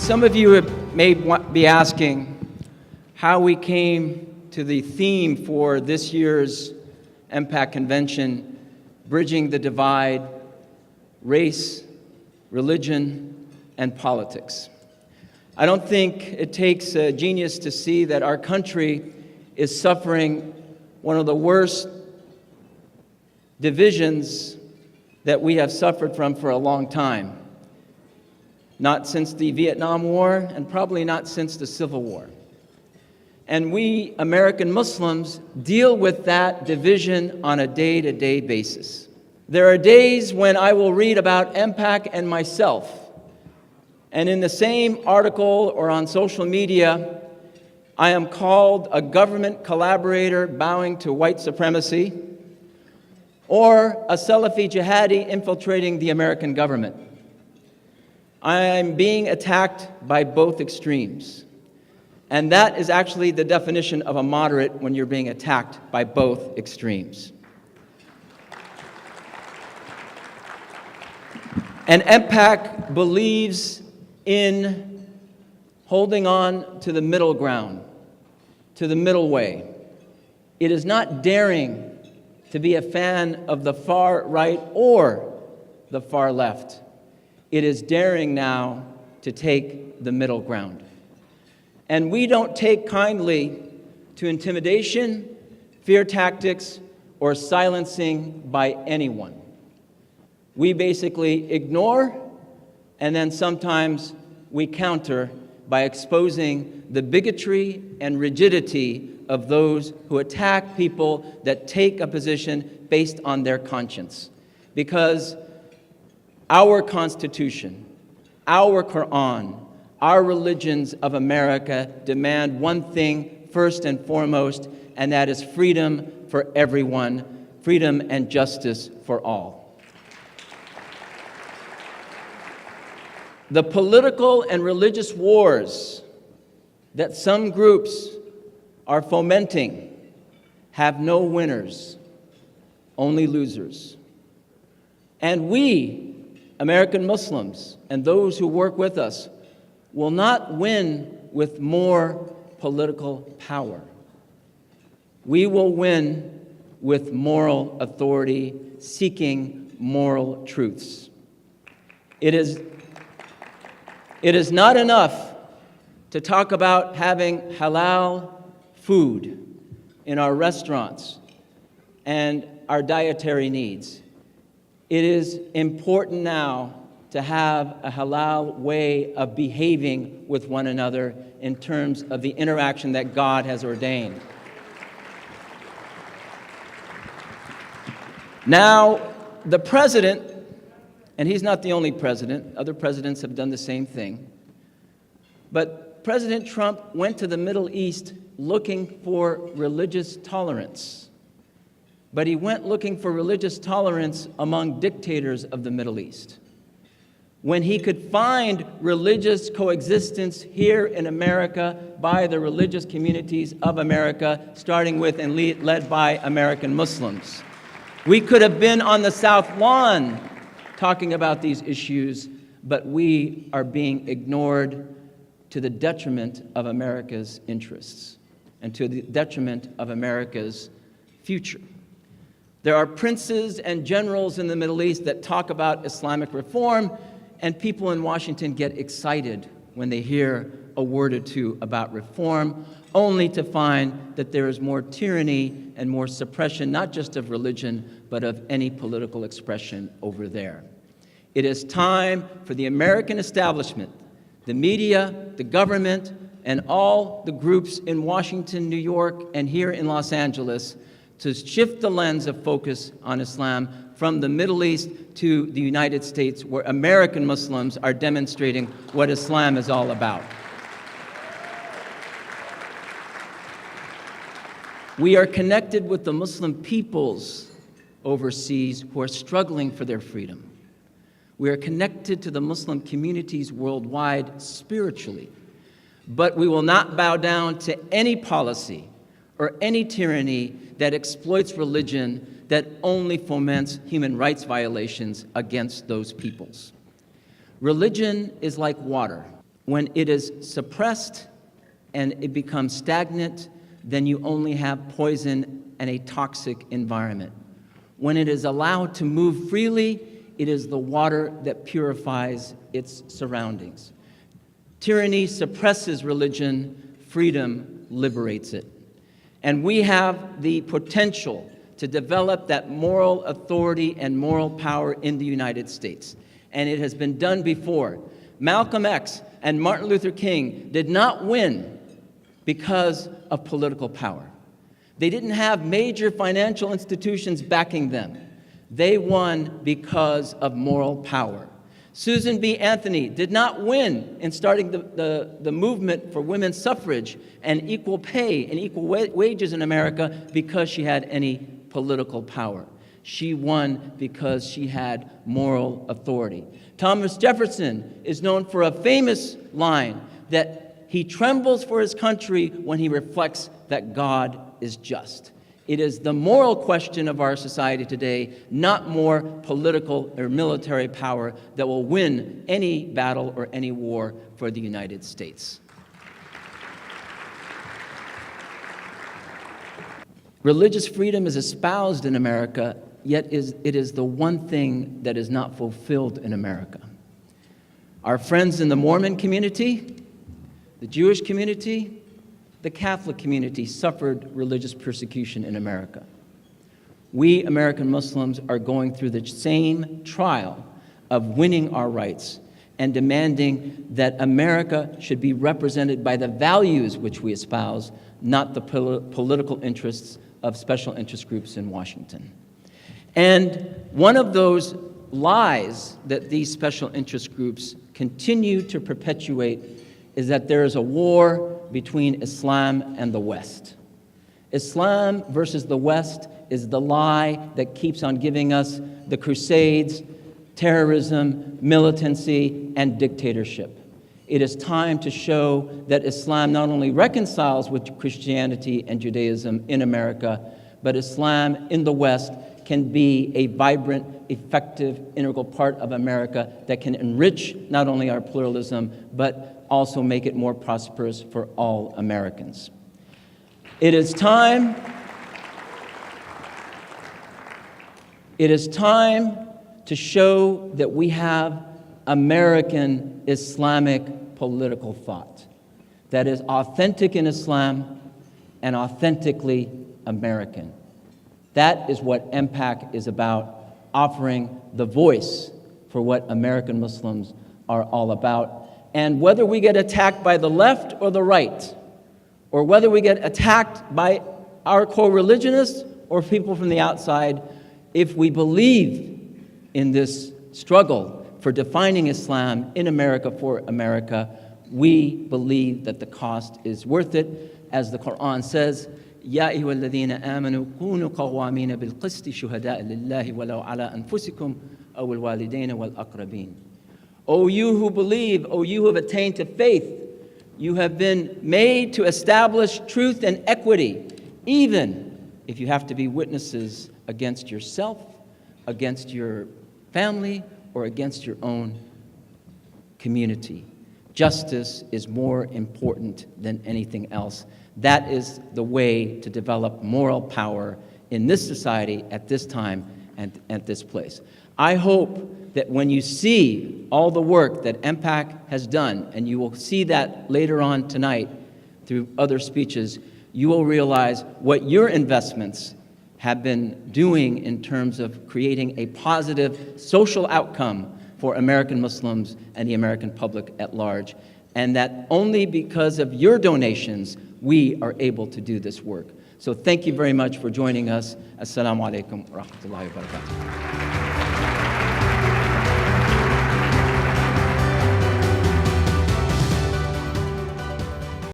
Some of you may be asking how we came to the theme for this year's MPAC convention, Bridging the Divide, Race, Religion, and Politics. I don't think it takes a genius to see that our country is suffering one of the worst divisions that we have suffered from for a long time. Not since the Vietnam War, and probably not since the Civil War. And we American Muslims deal with that division on a day-to-day basis. There are days when I will read about MPAC and myself, and in the same article or on social media, I am called a government collaborator bowing to white supremacy, or a Salafi jihadi infiltrating the American government. I am being attacked by both extremes. And that is actually the definition of a moderate when you're being attacked by both extremes. And MPAC believes in holding on to the middle ground, to the middle way. It is not daring to be a fan of the far right or the far left. It is daring now to take the middle ground. And we don't take kindly to intimidation, fear tactics, or silencing by anyone. We basically ignore, and then sometimes we counter by exposing the bigotry and rigidity of those who attack people that take a position based on their conscience. Because our Constitution, our Quran, our religions of America demand one thing first and foremost, and that is freedom for everyone, freedom and justice for all. The political and religious wars that some groups are fomenting have no winners, only losers. And we, American Muslims, and those who work with us, will not win with more political power. We will win with moral authority, seeking moral truths. It is not enough to talk about having halal food in our restaurants and our dietary needs. It is important now to have a halal way of behaving with one another in terms of the interaction that God has ordained. Now, the president, and he's not the only president, other presidents have done the same thing, but President Trump went to the Middle East looking for religious tolerance. But he went looking for religious tolerance among dictators of the Middle East, when he could find religious coexistence here in America by the religious communities of America, starting with and led by American Muslims. We could have been on the South Lawn talking about these issues, but we are being ignored to the detriment of America's interests and to the detriment of America's future. There are princes and generals in the Middle East that talk about Islamic reform, and people in Washington get excited when they hear a word or two about reform, only to find that there is more tyranny and more suppression, not just of religion, but of any political expression over there. It is time for the American establishment, the media, the government, and all the groups in Washington, New York, and here in Los Angeles to shift the lens of focus on Islam from the Middle East to the United States, where American Muslims are demonstrating what Islam is all about. We are connected with the Muslim peoples overseas who are struggling for their freedom. We are connected to the Muslim communities worldwide spiritually, but we will not bow down to any policy or any tyranny that exploits religion, that only foments human rights violations against those peoples. Religion is like water. when it is suppressed and it becomes stagnant, then you only have poison and a toxic environment. When it is allowed to move freely, it is the water that purifies its surroundings. Tyranny suppresses religion, freedom liberates it. And we have the potential to develop that moral authority and moral power in the United States. And it has been done before. Malcolm X and Martin Luther King did not win because of political power. They didn't have major financial institutions backing them. They won because of moral power. Susan B. Anthony did not win in starting the movement for women's suffrage and equal pay and equal wages in America because she had any political power. She won because she had moral authority. Thomas Jefferson is known for a famous line that he trembles for his country when he reflects that God is just. It is the moral question of our society today, not more political or military power, that will win any battle or any war for the United States. Religious freedom is espoused in America, yet it is the one thing that is not fulfilled in America. Our friends in the Mormon community, the Jewish community, the Catholic community suffered religious persecution in America. We American Muslims are going through the same trial of winning our rights and demanding that America should be represented by the values which we espouse, not the political interests of special interest groups in Washington. And one of those lies that these special interest groups continue to perpetuate is that there is a war between Islam and the West. Islam versus the West is the lie that keeps on giving us the Crusades, terrorism, militancy, and dictatorship. It is time to show that Islam not only reconciles with Christianity and Judaism in America, but Islam in the West can be a vibrant, effective, integral part of America that can enrich not only our pluralism, but also make it more prosperous for all Americans. It is time to show that we have American Islamic political thought that is authentic in Islam and authentically American. That is what MPAC is about, offering the voice for what American Muslims are all about. And whether we get attacked by the left or the right, or whether we get attacked by our co-religionists or people from the outside, if we believe in this struggle for defining Islam in America for America, we believe that the cost is worth it. As the Quran says, يا أيها الذين آمنوا كونوا قوامين بالقسط شهداء لله ولو على أنفسكم أو الوالدين والأقربين. O you who believe, O you who have attained to faith, you have been made to establish truth and equity, even if you have to be witnesses against yourself, against your family, or against your own community. Justice is more important than anything else. That is the way to develop moral power in this society at this time and at this place. I hope that when you see all the work that MPAC has done, and you will see that later on tonight through other speeches, you will realize what your investments have been doing in terms of creating a positive social outcome for American Muslims and the American public at large, and that only because of your donations we are able to do this work. So thank you very much for joining us. Assalamu alaikum wa rahmatullahi wa barakatuh.